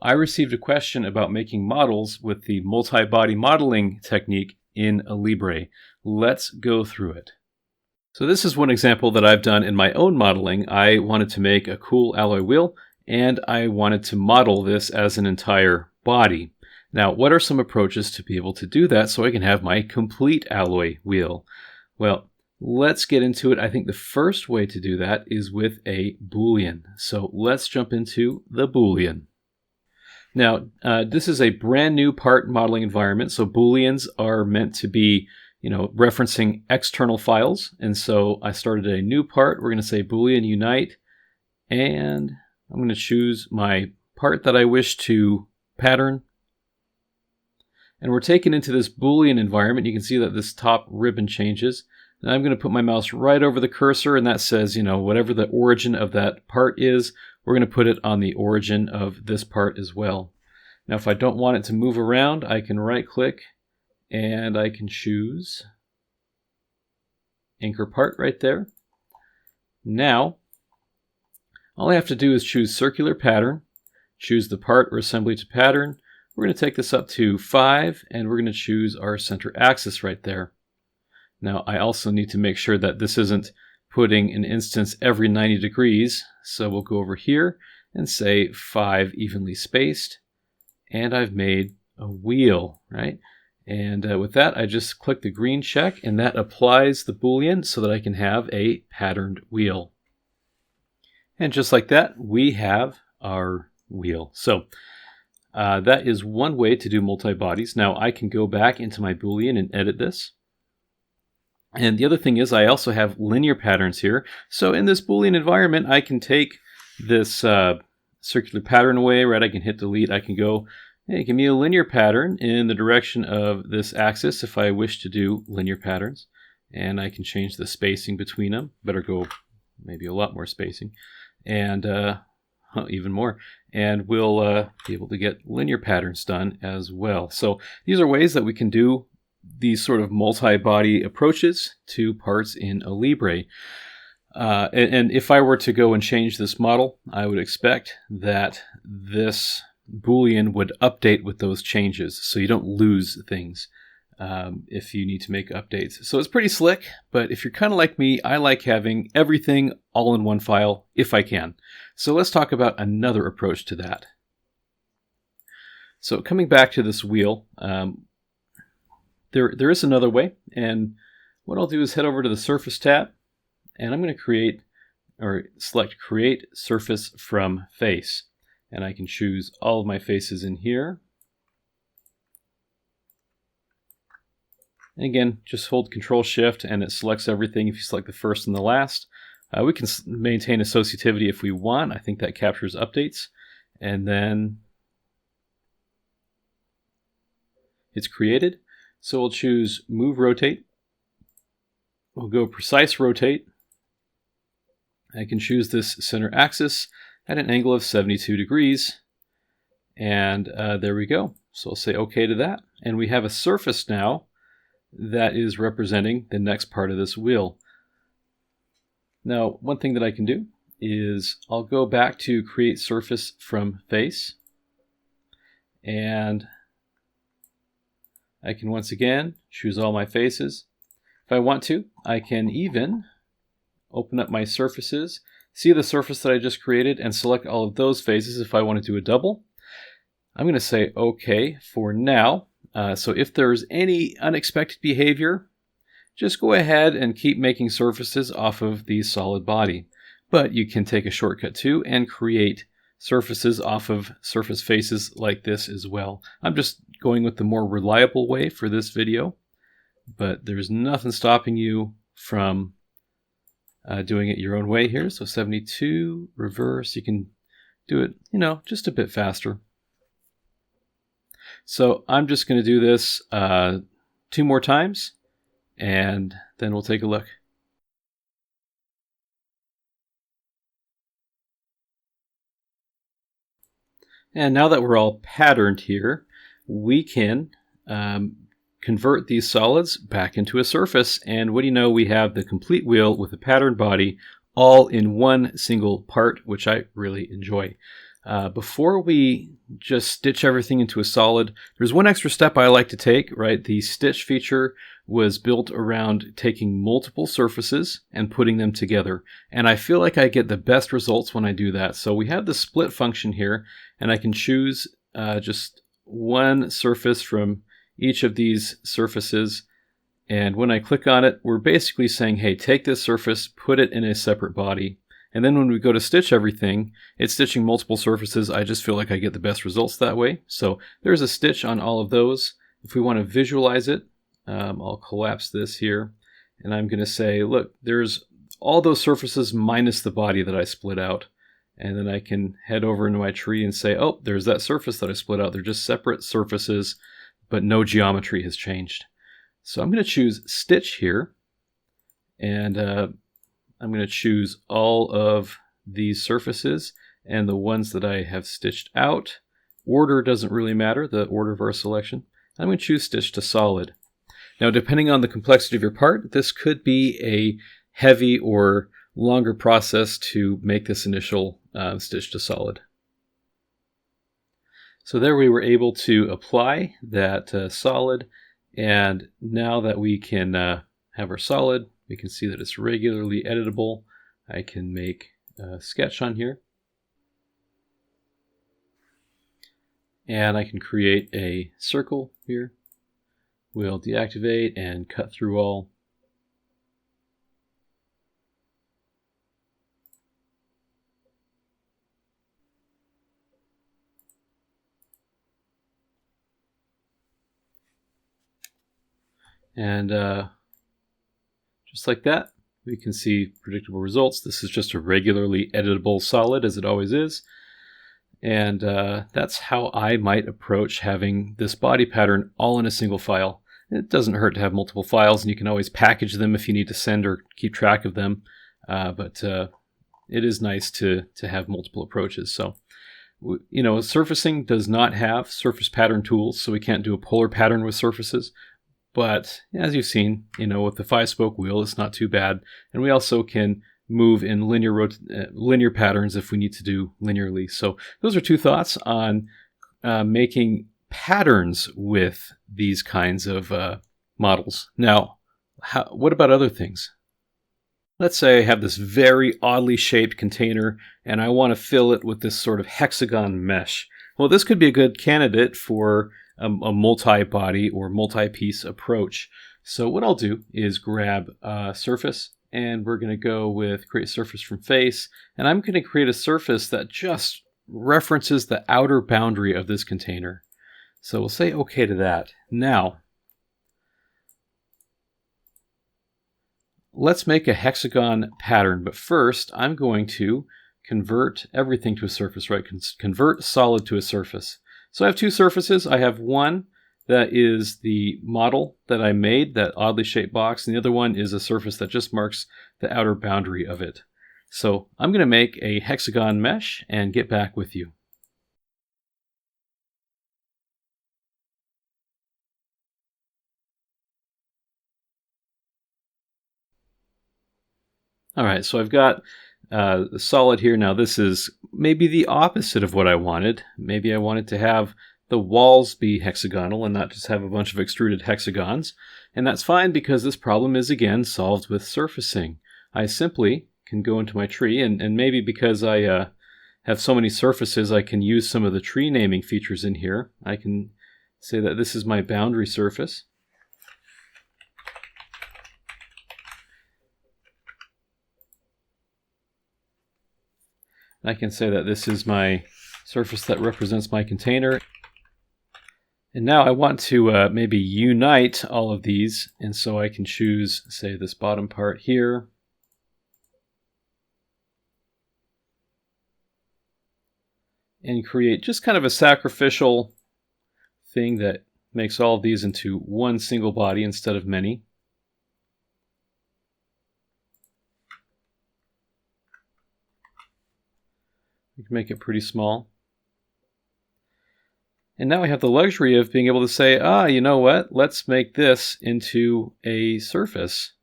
I received a question about making models with the multi-body modeling technique in Alibre. Let's go through it. So this is one example that I've done in my own modeling. I wanted to make a cool alloy wheel, and I wanted to model this as an entire body. Now, what are some approaches to be able to do that so I can have my complete alloy wheel? Well, let's get into it. I think the first way to do that is with a Boolean. So let's jump into the Boolean. Now, this is a brand new part modeling environment, so Booleans are meant to be, referencing external files. And so I started a new part. We're going to say Boolean unite, and I'm going to choose my part that I wish to pattern. And we're taken into this Boolean environment. You can see that this top ribbon changes. And I'm going to put my mouse right over the cursor, and that says, whatever the origin of that part is, we're going to put it on the origin of this part as well. Now, if I don't want it to move around, I can right-click, and I can choose Anchor Part right there. Now, all I have to do is choose Circular Pattern, choose the part or assembly to pattern. We're going to take this up to 5, and we're going to choose our center axis right there. Now, I also need to make sure that this isn't putting an instance every 90 degrees. So we'll go over here and say 5 evenly spaced. And I've made a wheel, right? And with that, I just click the green check, and that applies the Boolean so that I can have a patterned wheel. And just like that, we have our wheel. So that is one way to do multi-bodies. Now I can go back into my Boolean and edit this. And the other thing is I also have linear patterns here. So in this Boolean environment, I can take this circular pattern away, right? I can hit delete. I can go, hey, give me a linear pattern in the direction of this axis if I wish to do linear patterns. And I can change the spacing between them. Better go maybe a lot more spacing. And even more. And we'll be able to get linear patterns done as well. So these are ways that we can do these sort of multi-body approaches to parts in Alibre. And if I were to go and change this model, I would expect that this Boolean would update with those changes so you don't lose things if you need to make updates. So it's pretty slick, but if you're kind of like me, I like having everything all in one file if I can. So let's talk about another approach to that. So coming back to this wheel, there is another way, and what I'll do is head over to the Surface tab, and I'm going to select Create Surface from Face. And I can choose all of my faces in here. And again, just hold Control-Shift, and it selects everything if you select the first and the last. We can maintain associativity if we want. I think that captures updates. And then it's created. So we'll choose Move Rotate. We'll go Precise Rotate. I can choose this center axis at an angle of 72 degrees. And there we go. So I'll say OK to that. And we have a surface now that is representing the next part of this wheel. Now, one thing that I can do is I'll go back to Create Surface from Face. And I can once again choose all my faces. If I want to, I can even open up my surfaces, see the surface that I just created, and select all of those faces if I want to do a double. I'm going to say OK for now. So if there's any unexpected behavior, just go ahead and keep making surfaces off of the solid body. But you can take a shortcut too and create surfaces off of surface faces like this as well. I'm just going with the more reliable way for this video, but there's nothing stopping you from doing it your own way here. So 72, reverse, you can do it, just a bit faster. So I'm just going to do this 2 more times, and then we'll take a look. And now that we're all patterned here, we can convert these solids back into a surface. And what do you know? We have the complete wheel with a patterned body all in one single part, which I really enjoy. Before we just stitch everything into a solid, there's one extra step I like to take, right? The stitch feature was built around taking multiple surfaces and putting them together. And I feel like I get the best results when I do that. So we have the split function here, and I can choose just one surface from each of these surfaces. And when I click on it, we're basically saying, hey, take this surface, put it in a separate body. And then when we go to stitch everything, it's stitching multiple surfaces. I just feel like I get the best results that way. So there's a stitch on all of those. If we want to visualize it, I'll collapse this here. And I'm going to say, look, there's all those surfaces minus the body that I split out. And then I can head over into my tree and say, oh, there's that surface that I split out. They're just separate surfaces, but no geometry has changed. So I'm going to choose stitch here. And I'm going to choose all of these surfaces and the ones that I have stitched out. Order doesn't really matter, the order of our selection. I'm going to choose stitch to solid. Now, depending on the complexity of your part, this could be a heavy or longer process to make this initial stitch to solid. So there we were able to apply that solid, and now that we can have our solid, we can see that it's regularly editable. I can make a sketch on here, and I can create a circle here. We'll deactivate and cut through all. And just like that, we can see predictable results. This is just a regularly editable solid, as it always is. And that's how I might approach having this body pattern all in a single file. It doesn't hurt to have multiple files, and you can always package them if you need to send or keep track of them. But it is nice to have multiple approaches. So, you know, surfacing does not have surface pattern tools, so we can't do a polar pattern with surfaces. But as you've seen, you know, with the 5-spoke wheel, it's not too bad. And we also can move in linear patterns if we need to do linearly. So those are two thoughts on making patterns with these kinds of models. Now, what about other things? Let's say I have this very oddly shaped container and I want to fill it with this sort of hexagon mesh. Well, this could be a good candidate for a multi-body or multi-piece approach. So what I'll do is grab a surface, and we're going to go with create surface from face, and I'm going to create a surface that just references the outer boundary of this container. So we'll say OK to that. Now, let's make a hexagon pattern, but first I'm going to convert everything to a surface, right? Convert solid to a surface. So I have two surfaces. I have one that is the model that I made, that oddly shaped box, and the other one is a surface that just marks the outer boundary of it. So I'm going to make a hexagon mesh and get back with you. All right, so I've got the solid here. Now this is maybe the opposite of what I wanted. Maybe I wanted to have the walls be hexagonal and not just have a bunch of extruded hexagons. And that's fine because this problem is again solved with surfacing. I simply can go into my tree, and maybe because I have so many surfaces, I can use some of the tree naming features in here. I can say that this is my boundary surface. I can say that this is my surface that represents my container. And now I want to maybe unite all of these, and so I can choose, say, this bottom part here. And create just kind of a sacrificial thing that makes all of these into one single body instead of many. We can make it pretty small. And now I have the luxury of being able to say, you know what? Let's make this into a surface.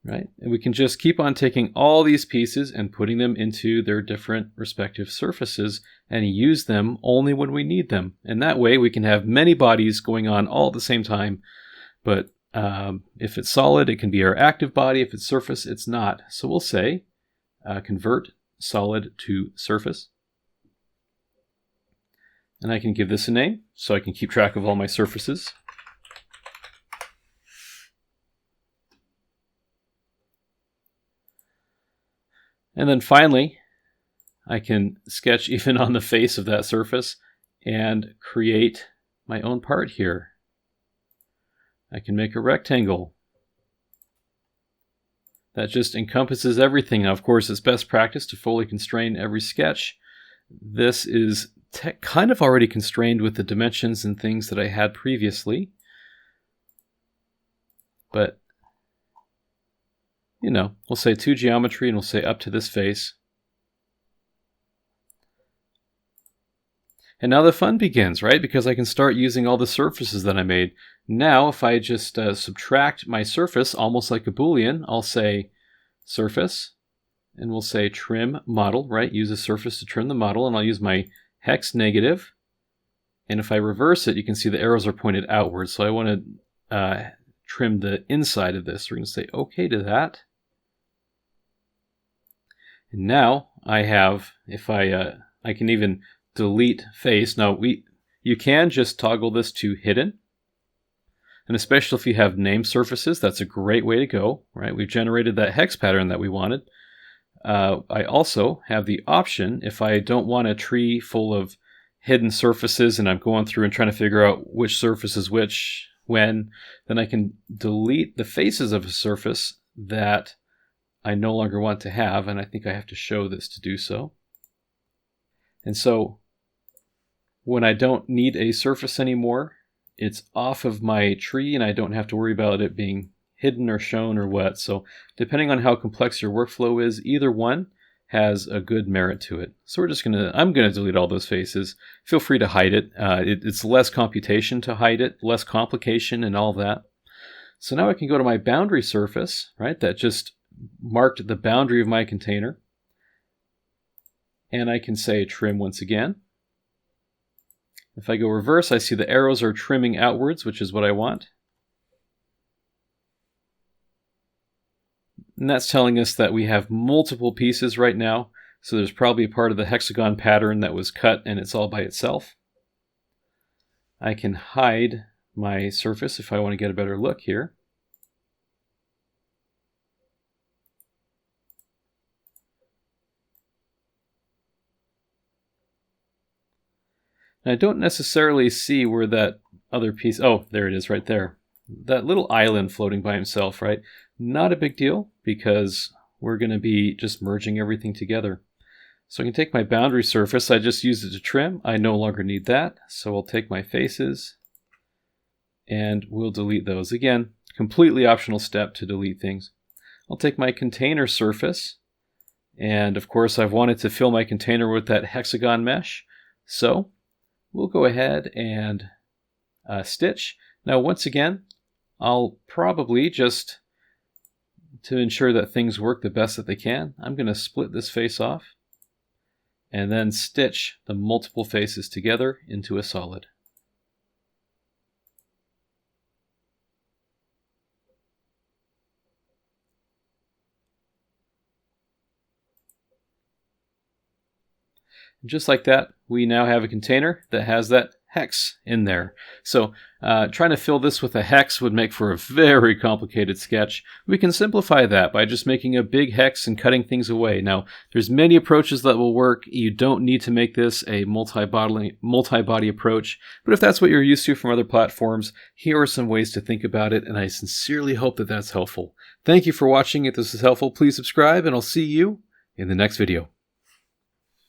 right? And we can just keep on taking all these pieces and putting them into their different respective surfaces and use them only when we need them. And that way we can have many bodies going on all at the same time. But if it's solid, it can be our active body. If it's surface, it's not. So we'll say convert solid to surface. And I can give this a name so I can keep track of all my surfaces. And then finally, I can sketch even on the face of that surface and create my own part here. I can make a rectangle that just encompasses everything. Now, of course, it's best practice to fully constrain every sketch. This is kind of already constrained with the dimensions and things that I had previously. But you know, we'll say to geometry and we'll say up to this face. And now the fun begins, right? Because I can start using all the surfaces that I made. Now, if I just subtract my surface, almost like a Boolean, I'll say surface, and we'll say trim model, right? Use a surface to trim the model, and I'll use my hex negative. And if I reverse it, you can see the arrows are pointed outwards. So I want to trim the inside of this. We're going to say OK to that. And now I have, if I can even delete face. Now you can just toggle this to hidden. And especially if you have named surfaces, that's a great way to go, right? We've generated that hex pattern that we wanted. I also have the option, if I don't want a tree full of hidden surfaces and I'm going through and trying to figure out which surface is which, when, then I can delete the faces of a surface that I no longer want to have, and I think I have to show this to do so. And so when I don't need a surface anymore, it's off of my tree and I don't have to worry about it being hidden or shown or what. So depending on how complex your workflow is, either one has a good merit to it. So I'm gonna delete all those faces. Feel free to hide it. It's less computation to hide it, less complication and all that. So now I can go to my boundary surface, right? That just marked the boundary of my container. And I can say trim once again. If I go reverse, I see the arrows are trimming outwards, which is what I want. And that's telling us that we have multiple pieces right now. So there's probably a part of the hexagon pattern that was cut and it's all by itself. I can hide my surface if I want to get a better look here. And I don't necessarily see where that other piece, oh, there it is right there. That little island floating by himself, right? Not a big deal because we're going to be just merging everything together. So I can take my boundary surface, I just used it to trim. I no longer need that. So I'll take my faces and we'll delete those. Again, completely optional step to delete things. I'll take my container surface. And of course, I've wanted to fill my container with that hexagon mesh. So we'll go ahead and stitch. Now, once again, I'll probably just, to ensure that things work the best that they can, I'm going to split this face off and then stitch the multiple faces together into a solid. Just like that, we now have a container that has that hex in there. So trying to fill this with a hex would make for a very complicated sketch. We can simplify that by just making a big hex and cutting things away. Now, there's many approaches that will work. You don't need to make this a multi-body approach, but if that's what you're used to from other platforms, here are some ways to think about it, and I sincerely hope that that's helpful. Thank you for watching. If this is helpful, please subscribe, and I'll see you in the next video.